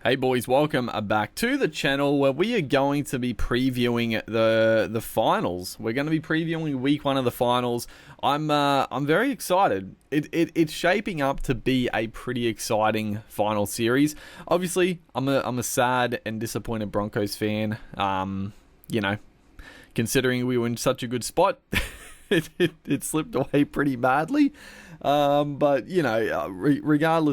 Hey boys, welcome back to the channel where we are going to be previewing the finals. We're going to be previewing week one of the finals. I'm very excited. It's shaping up to be a pretty exciting final series. Obviously, I'm a sad and disappointed Broncos fan. Considering we were in such a good spot, it slipped away pretty badly. Regardless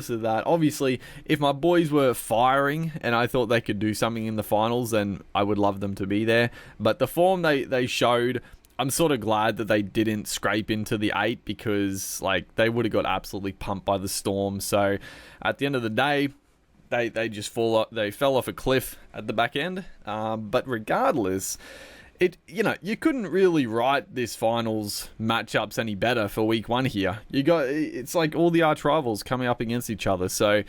of that, obviously, if my boys were firing and I thought they could do something in the finals, then I would love them to be there. But the form they showed, I'm sort of glad that they didn't scrape into the 8 because, they would have got absolutely pumped by the Storm. So, at the end of the day, they just fell off a cliff at the back end. But regardless, you couldn't really write this finals matchups any better for week one here. It's like all the arch rivals coming up against each other, so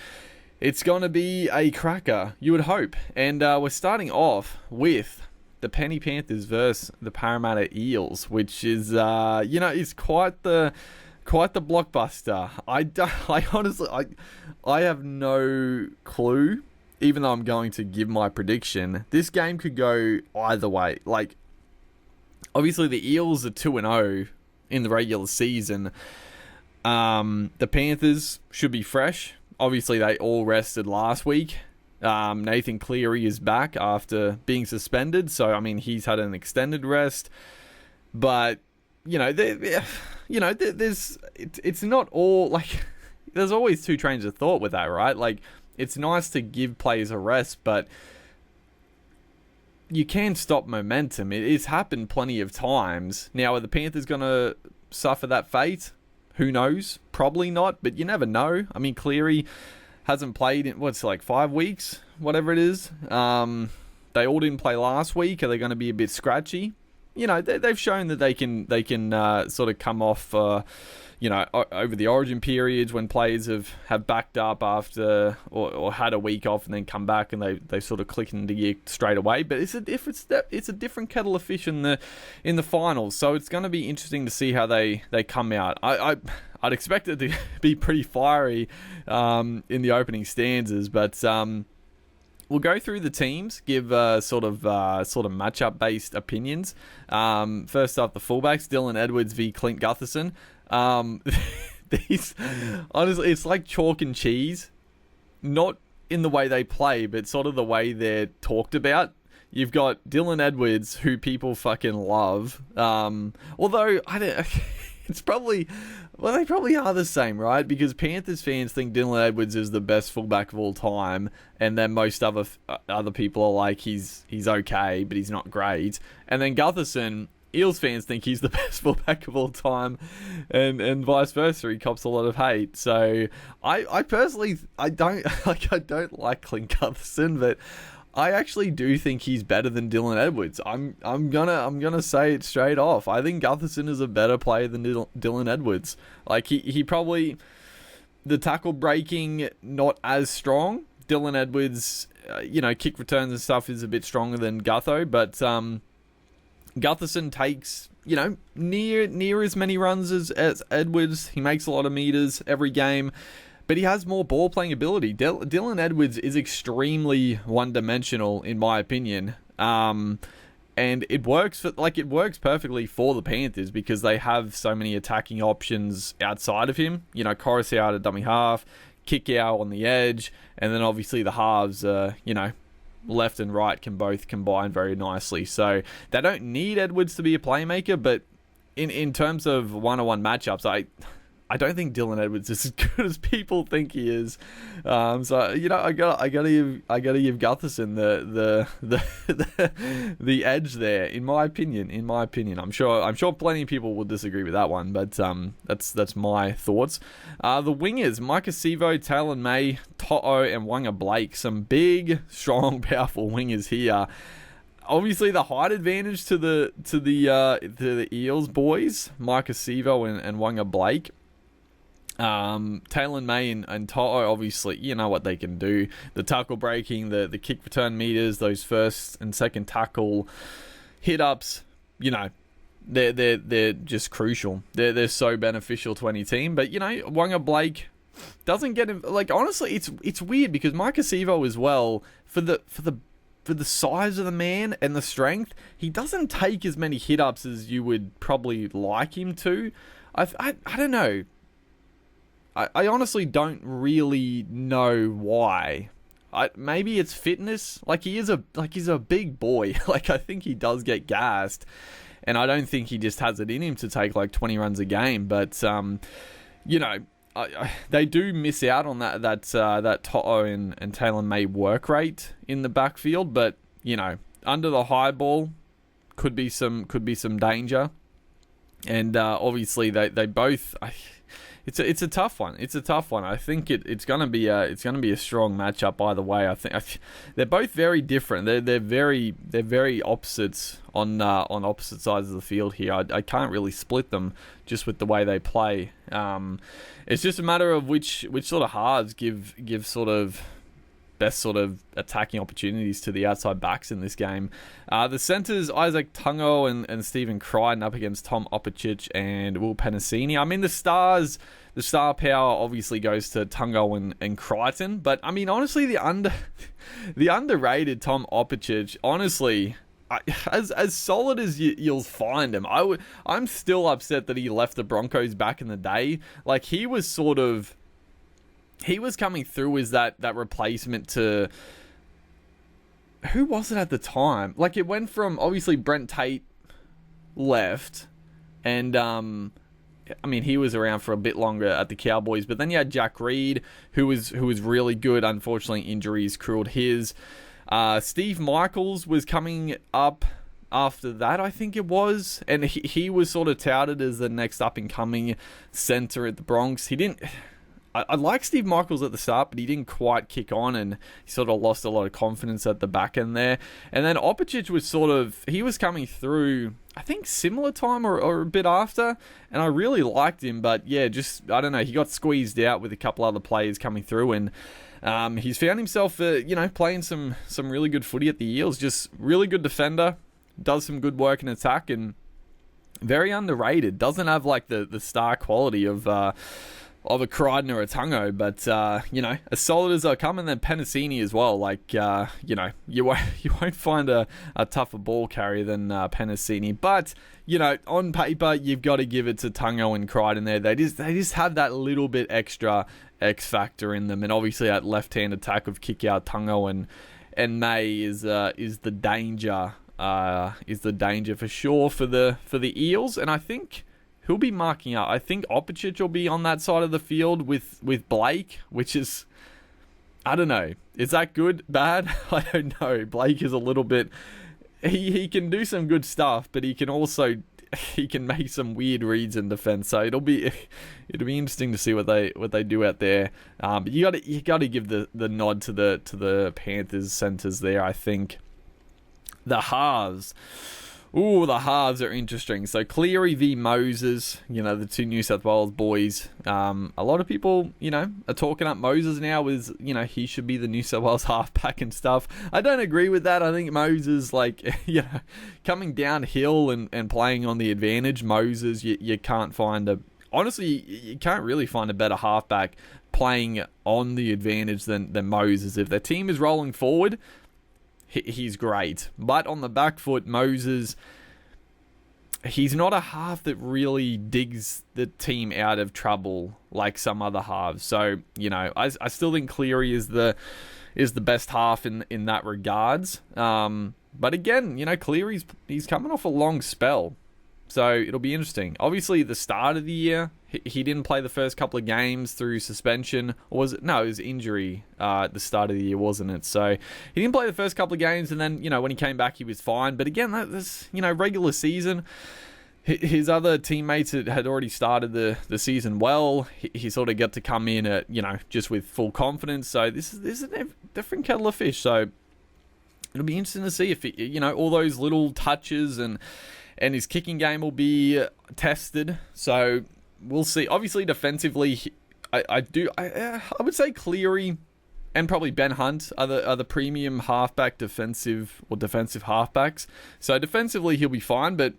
it's going to be a cracker, you would hope. And we're starting off with the Penrith Panthers versus the Parramatta Eels, which is, is quite the blockbuster. I honestly have no clue. Even though I'm going to give my prediction, this game could go either way. Obviously the Eels are 2-0 in the regular season. The Panthers should be fresh. Obviously they all rested last week. Nathan Cleary is back after being suspended, so he's had an extended rest. But it's not all there's always two trains of thought with that, right? It's nice to give players a rest, but you can stop momentum. It's happened plenty of times. Now, are the Panthers going to suffer that fate? Who knows? Probably not, but you never know. Cleary hasn't played in, 5 weeks? Whatever it is. They all didn't play last week. Are they going to be a bit scratchy? They've shown that they can sort of come off over the origin periods when players have backed up after or had a week off and then come back and they sort of click into gear straight away. But it's a different kettle of fish in the finals, so it's going to be interesting to see how they come out. I'd expect it to be pretty fiery in the opening stanzas, but we'll go through the teams, give sort of matchup based opinions. First up, the fullbacks: Dylan Edwards v Clint Gutherson. These, honestly, it's like chalk and cheese. Not in the way they play, but sort of the way they're talked about. You've got Dylan Edwards, who people fucking love. Although I don't. It's probably, they probably are the same, right? Because Panthers fans think Dylan Edwards is the best fullback of all time, and then most other people are like, he's okay, but he's not great. And then Gutherson, Eels fans think he's the best fullback of all time, and vice versa. He cops a lot of hate. So I personally, I don't like Clint Gutherson, but I actually do think he's better than Dylan Edwards. I'm gonna say it straight off. I think Gutherson is a better player than Dylan Edwards. He probably, the tackle breaking not as strong. Dylan Edwards, kick returns and stuff is a bit stronger than Gutho, but Gutherson takes near as many runs as Edwards. He makes a lot of meters every game, but he has more ball playing ability. Dylan Edwards is extremely one-dimensional, in my opinion. And it works perfectly for the Panthers because they have so many attacking options outside of him. Coruscant at dummy half, Kickout on the edge, and then obviously the halves, left and right can both combine very nicely. So they don't need Edwards to be a playmaker, but in terms of one-on-one matchups, I don't think Dylan Edwards is as good as people think he is. So I gotta give Gutherson the edge there, in my opinion. I'm sure plenty of people will disagree with that one, but that's my thoughts. The wingers: Micah Sivo, Taylor May, To'o, and Wanga Blake. Some big, strong, powerful wingers here. Obviously, the height advantage to the Eels boys: Micah Sivo and Wanga Blake. Taylor May and To'o, obviously, you know what they can do. The tackle breaking, the kick return meters, those first and second tackle hit ups, they're just crucial. They're so beneficial to any team. But Wanga Blake, doesn't get him. Like, honestly, it's weird because Mike Acevo as well, for the size of the man and the strength, he doesn't take as many hit ups as you would probably like him to. I don't know. I honestly don't really know why. Maybe it's fitness. Like, he's a big boy. Like, I think he does get gassed, and I don't think he just has it in him to take like 20 runs a game. But you know, they do miss out on that To'o and Taylor May work rate in the backfield. But you know, under the high ball could be some danger, and obviously they both. It's a tough one. It's a tough one. I think it's gonna be a strong matchup either way. I think they're both very different. They're very opposites on opposite sides of the field here. I can't really split them just with the way they play. It's just a matter of which sort of halves give sort of best sort of attacking opportunities to the outside backs in this game. The centres, Isaac Tungo and Stephen Crichton up against Tom Opicic and Will Penasini. I mean, the star power obviously goes to Tungo and Crichton, but I mean, honestly, the underrated Tom Opicic, honestly, as solid as you'll find him, I'm still upset that he left the Broncos back in the day. Like, he was coming through as that replacement to... Who was it at the time? Like, it went from, obviously, Brent Tate left, and, I mean, he was around for a bit longer at the Cowboys, but then you had Jack Reed, who was really good. Unfortunately, injuries crippled his. Steve Michaels was coming up after that, I think it was, and he was sort of touted as the next up-and-coming centre at the Bronx. He didn't... I like Steve Michaels at the start, but he didn't quite kick on, and he sort of lost a lot of confidence at the back end there. And then Opicic was he was coming through, I think, similar time or a bit after, and I really liked him, but yeah, just, I don't know, he got squeezed out with a couple other players coming through, and he's found himself, playing some really good footy at the Eels. Just really good defender, does some good work in attack, and very underrated. Doesn't have like the star quality of a Crichton or a Tungo, but as solid as they'll come. And then Penasini as well. Like, you won't find a tougher ball carrier than Penasini. But on paper, you've got to give it to Tungo and Crichton there. They just have that little bit extra X factor in them, and obviously that left hand attack of kick out Tungo and May is the danger. Is the danger for sure for the Eels, and I think he'll be marking up. I think Opicic will be on that side of the field with Blake, which is, I don't know. Is that good? Bad? I don't know. Blake is a little bit... He can do some good stuff, but he can make some weird reads in defense. So it'll be interesting to see what they do out there. But you got to give the nod to the Panthers centers there. I think the halves. Ooh, the halves are interesting. So Cleary v Moses, the two New South Wales boys. A lot of people, are talking up Moses now as, he should be the New South Wales halfback and stuff. I don't agree with that. I think Moses, coming downhill and playing on the advantage, Moses, you can't find honestly, you can't really find a better halfback playing on the advantage than Moses. If their team is rolling forward, he's great. But on the back foot, Moses, he's not a half that really digs the team out of trouble like some other halves. So, I still think Cleary is the best half in that regards. But again, Cleary's he's coming off a long spell. So it'll be interesting. Obviously, the start of the year, he didn't play the first couple of games through suspension. Or was it? No, it was injury at the start of the year, wasn't it? So he didn't play the first couple of games, and then, when he came back, he was fine. But again, that's, regular season. His other teammates had already started the season well. He sort of got to come in at, just with full confidence. So this is a different kettle of fish. So it'll be interesting to see if, all those little touches and his kicking game will be tested. So we'll see. Obviously, defensively, I would say Cleary and probably Ben Hunt are the premium halfback defensive halfbacks. So defensively, he'll be fine. But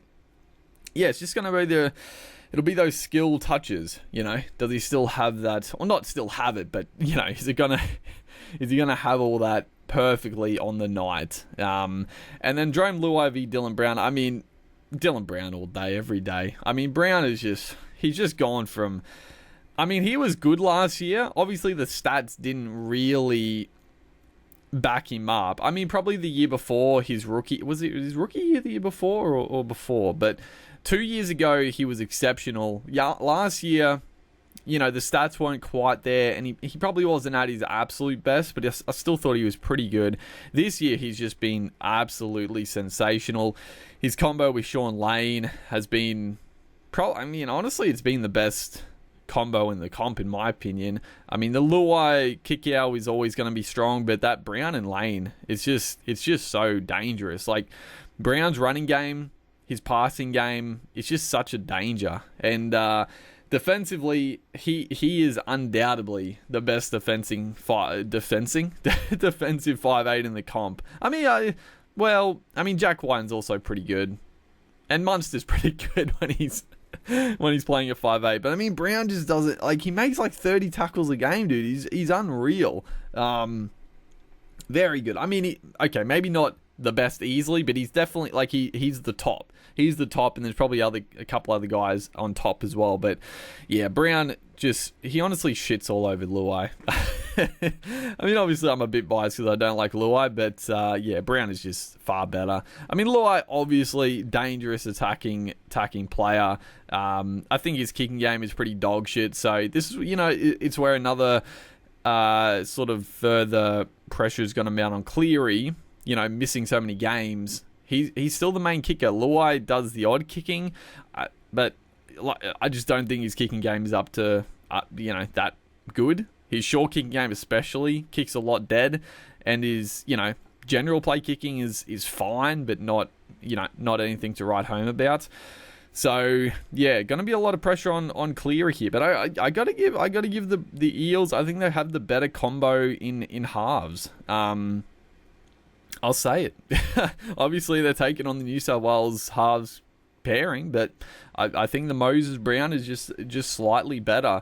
yeah, it's just going to be it'll be those skill touches, you know. Does he still have that? Or not still have it, but, you know, is he gonna have all that perfectly on the night? And then Jerome Luai v Dylan Brown. I mean, Dylan Brown all day, every day. I mean, Brown is he's just gone from, I mean, he was good last year. Obviously, the stats didn't really back him up. I mean, probably the year before his rookie, was it his rookie year the year before or before? But 2 years ago, he was exceptional. Yeah, last year, you know, the stats weren't quite there, and he probably wasn't at his absolute best, but I still thought he was pretty good. This year, he's just been absolutely sensational. His combo with Sean Lane has been, I mean, honestly, it's been the best combo in the comp, in my opinion. I mean, the Luai kick out is always going to be strong, but that Brown and Lane, it's just so dangerous. Like, Brown's running game, his passing game, it's just such a danger. And defensively, he is undoubtedly the best defensive 5'8" in the comp. I mean, Jack Whiten's also pretty good, and Munster's pretty good when he's playing at 5'8". But I mean, Brown just does it, like, he makes like 30 tackles a game, dude. He's unreal. Very good. I mean, okay, maybe not the best easily, but he's definitely, like, he's the top. He's the top, and there's probably a couple other guys on top as well. But yeah, Brown he honestly shits all over Luai. I mean, obviously I'm a bit biased because I don't like Luai, but yeah, Brown is just far better. I mean, Luai, obviously dangerous attacking player. I think his kicking game is pretty dog shit. So this is, you know, it's where another sort of further pressure is going to mount on Cleary. You know, missing so many games. He's still the main kicker. Luai does the odd kicking, but I just don't think his kicking game is up to, you know, that good. His short kicking game especially kicks a lot dead, and his, you know, general play kicking is fine, but not, you know, not anything to write home about. So yeah, going to be a lot of pressure on Cleary here, but I gotta give the Eels, I think they have the better combo in halves. I'll say it. Obviously, they're taking on the New South Wales halves pairing, but I think the Moses Brown is just slightly better.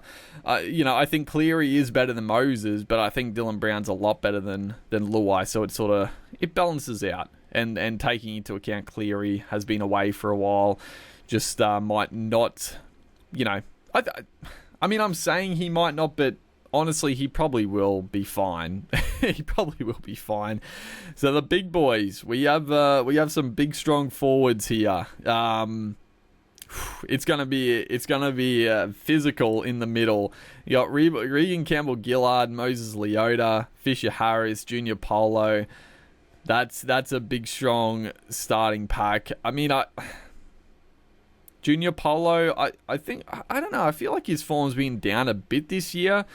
You know, I think Cleary is better than Moses, but I think Dylan Brown's a lot better than Luai, so it balances out. And taking into account Cleary has been away for a while, just might not, you know, I mean, I'm saying he might not, but honestly, he probably will be fine. He probably will be fine. So the big boys, we have some big strong forwards here. It's gonna be physical in the middle. You got Regan Campbell-Gillard, Moses Leota, Fisher Harris, Junior Polo. That's a big strong starting pack. I mean, Junior Polo, I think, I don't know, I feel like his form's been down a bit this year.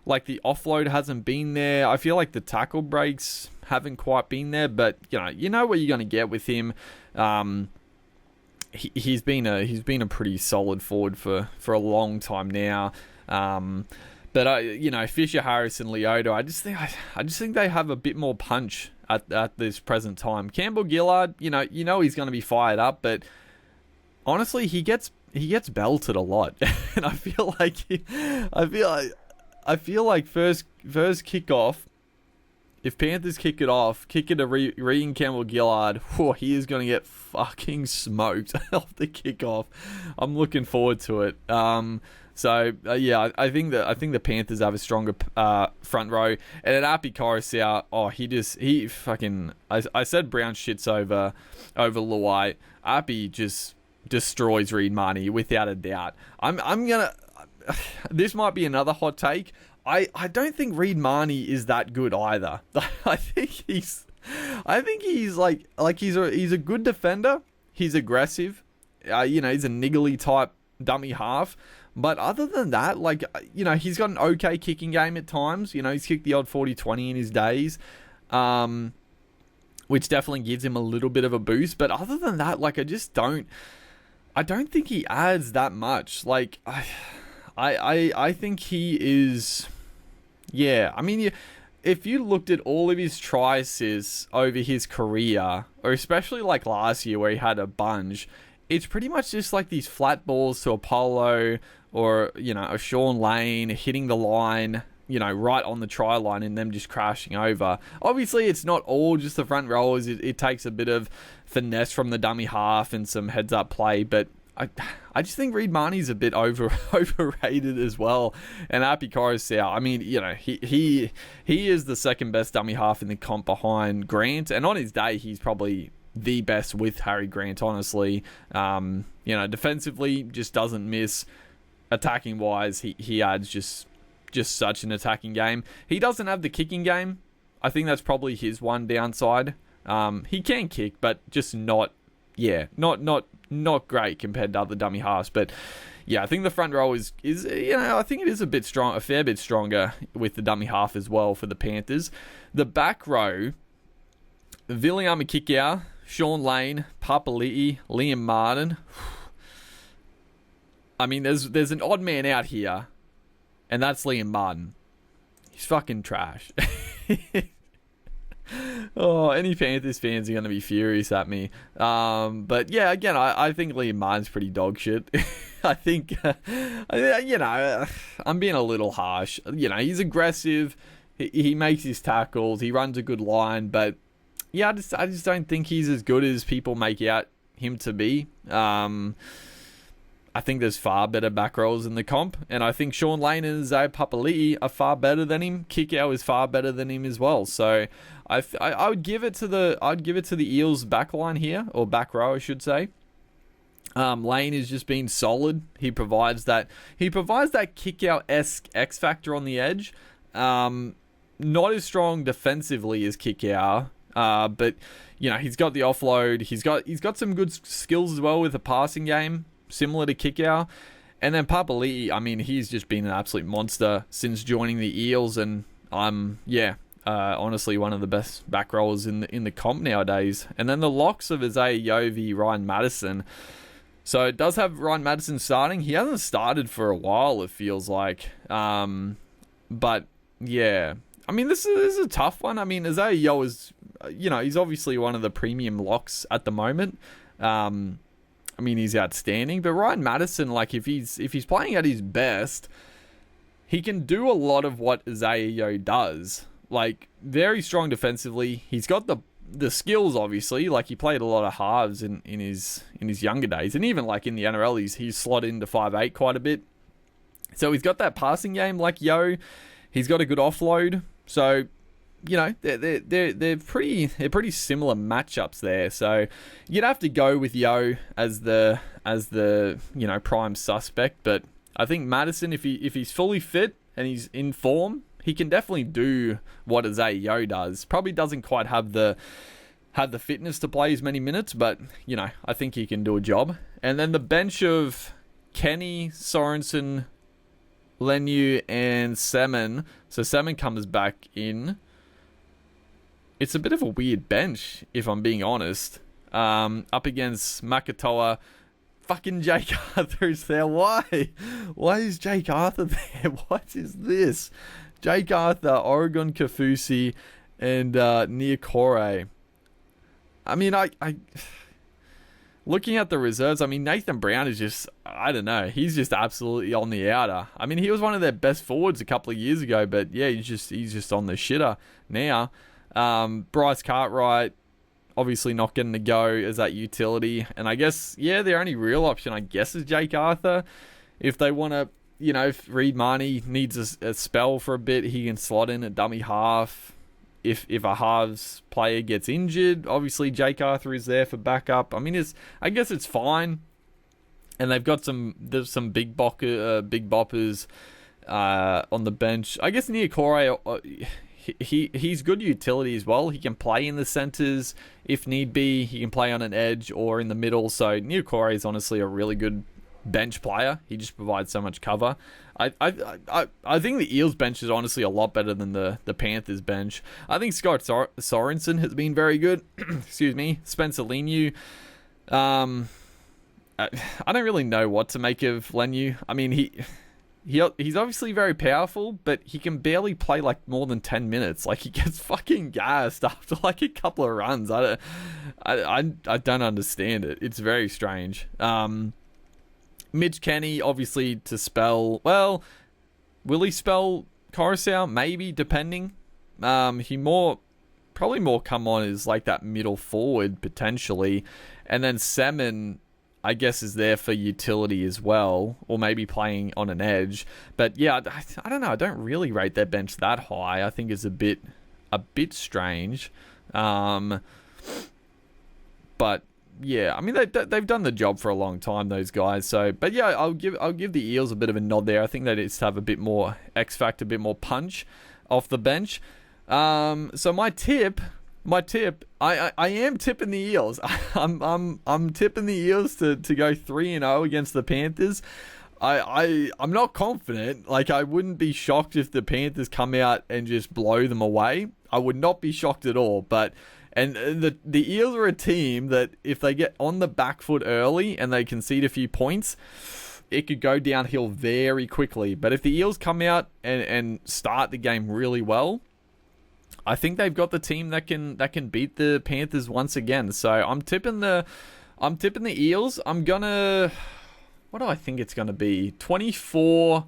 Like, the offload hasn't been there. I feel like the tackle breaks haven't quite been there, but you know what you're going to get with him. He's been a pretty solid forward for a long time now. But you know, Fisher, Harris, and Leota, I just think they have a bit more punch at this present time. Campbell-Gillard, you know he's going to be fired up, but honestly, he gets belted a lot, and I feel like first kickoff, if Panthers kick it to Regan Campbell-Gillard, he is going to get fucking smoked off the kickoff. I'm looking forward to it. Yeah, I think the Panthers have a stronger front row, and at Api Coruscant, I said Brown shits over Luai. Api just destroys Reed Marnie without a doubt. This might be another hot take. I don't think Reed Marnie is that good either. I think he's a good defender. He's aggressive. He's a niggly type dummy half. But other than that, he's got an okay kicking game at times. He's kicked the odd 40-20 in his days, which definitely gives him a little bit of a boost. But other than that, I don't think he adds that much. I think he is, yeah. I mean, if you looked at all of his try assists over his career, or especially like last year where he had a bunch, it's pretty much just like these flat balls to Apollo or, a Sean Lane hitting the line, right on the try line and them just crashing over. Obviously, it's not all just the front rowers. It takes a bit of finesse from the dummy half and some heads-up play, but I just think Reed Marnie's a bit overrated as well. And Api Coruscant, I mean, he is the second best dummy half in the comp behind Grant, and on his day, he's probably the best with Harry Grant, honestly. Defensively, just doesn't miss. Attacking wise, he adds just such an attacking game. He doesn't have the kicking game. I think that's probably his one downside. He can kick, but just not great compared to other dummy halves. But yeah, I think the front row is I think it is a fair bit stronger with the dummy half as well for the Panthers. The back row, Viliama Kikau, Sean Lane, Papali'i, Liam Martin. I mean, there's an odd man out here, and that's Liam Martin. He's fucking trash. Oh, any Panthers fans are going to be furious at me. But yeah, again, I think Liam Martin's pretty dog shit. I think, I'm being a little harsh. He's aggressive. He makes his tackles. He runs a good line. But yeah, I just don't think he's as good as people make out him to be. I think there's far better back rows in the comp, and I think Sean Lane and Isaiah Papali'i are far better than him. Kikau is far better than him as well. So I would give it to the Eels back line here, or back row, I should say. Lane has just been solid. He provides that Kikau-esque X factor on the edge. Not as strong defensively as Kikau, but he's got the offload. He's got some good skills as well with the passing game, similar to Kikau. And then Papali'i, I mean, he's just been an absolute monster since joining the Eels, and honestly one of the best back rollers in the comp nowadays. And then the locks of Isaiah Yovi, Ryan Madison. So it does have Ryan Madison starting. He hasn't started for a while, it feels like. But yeah, I mean, this is a tough one. I mean, Isaiah Yo is, he's obviously one of the premium locks at the moment. I mean, he's outstanding, but Ryan Madison, like, if he's playing at his best, he can do a lot of what Isaiah Yo does. Like, very strong defensively. He's got the skills, obviously. Like, he played a lot of halves in his younger days, and even like in the NRL, he's slotted into 5'8" quite a bit. So he's got that passing game like Yo. He's got a good offload. So they're pretty similar matchups there. So you'd have to go with Yo as the prime suspect. But I think Madison, if he's fully fit and he's in form, he can definitely do what Isaiah Yo does. Probably doesn't quite have the fitness to play as many minutes, but I think he can do a job. And then the bench of Kenny, Sorensen, Leniu, and Semen. So Semen comes back in. It's a bit of a weird bench, if I'm being honest. Up against Makatoa. Fucking Jake Arthur's there. Why? Why is Jake Arthur there? What is this? Jake Arthur, Oregon Kafusi, and Niokore. I mean, I looking at the reserves, I mean, Nathan Brown is just, I don't know, he's just absolutely on the outer. I mean, he was one of their best forwards a couple of years ago, but yeah, he's just on the shitter now. Bryce Cartwright, obviously not getting to go as that utility. And I guess, yeah, their only real option, I guess, is Jake Arthur. If they want to, if Reed Marnie needs a spell for a bit, he can slot in a dummy half. If a halves player gets injured, obviously Jake Arthur is there for backup. I mean, I guess it's fine. And they've got there's some big boppers on the bench. I guess Niokore, he's good utility as well. He can play in the centres if need be. He can play on an edge or in the middle. So Niokore is honestly a really good bench player. He just provides so much cover. I think the Eels bench is honestly a lot better than the Panthers bench. I think Scott Sorensen has been very good. Excuse me. Spencer Leniu. I don't really know what to make of Leniu. I mean, He's obviously very powerful, but he can barely play like more than 10 minutes. Like, he gets fucking gassed after like a couple of runs. I don't understand it. It's very strange. Mitch Kenny, obviously, to spell. Well, will he spell Coruscant? Maybe, depending. He probably more come on as like that middle forward potentially, and then Semen, I guess, is there for utility as well, or maybe playing on an edge. But yeah, I don't know. I don't really rate their bench that high. I think it's a bit strange. But yeah, I mean, they've done the job for a long time, those guys. So, but yeah, I'll give the Eels a bit of a nod there. I think they just have a bit more X factor, a bit more punch off the bench. So my tip, I am tipping the Eels. I'm tipping the Eels to go 3-0 against the Panthers. I'm not confident. Like, I wouldn't be shocked if the Panthers come out and just blow them away. I would not be shocked at all. But the Eels are a team that if they get on the back foot early and they concede a few points, it could go downhill very quickly. But if the Eels come out and start the game really well, I think they've got the team that can beat the Panthers once again. So I'm tipping the Eels. I'm gonna, what do I think it's gonna be? 24.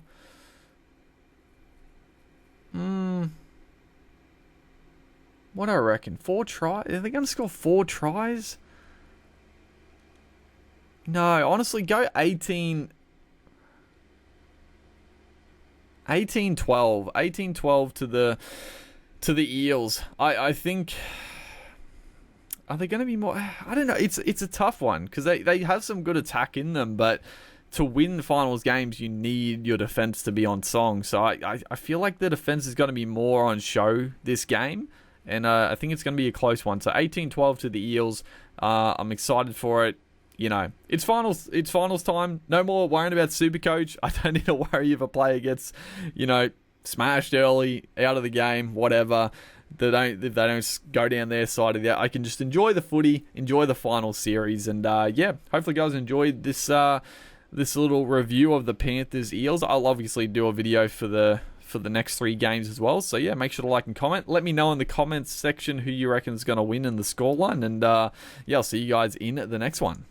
What do I reckon? 4 tries? Are they gonna score 4 tries? No, honestly, go 18-12. 18-12 to the Eels. I think, are they going to be more? I don't know. It's a tough one because they have some good attack in them, but to win the finals games, you need your defense to be on song. So I feel like the defense is going to be more on show this game, and I think it's going to be a close one. So 18-12 to the Eels. I'm excited for it. You know, it's finals time. No more worrying about Supercoach. I don't need to worry if a player gets, smashed early, out of the game, whatever. If they don't go down their side of that, I can just enjoy the footy, enjoy the final series, and hopefully guys enjoyed this little review of the Panthers Eels. I'll obviously do a video for the next 3 games as well. So yeah, make sure to like and comment. Let me know in the comments section who you reckon is going to win in the scoreline, and I'll see you guys in the next one.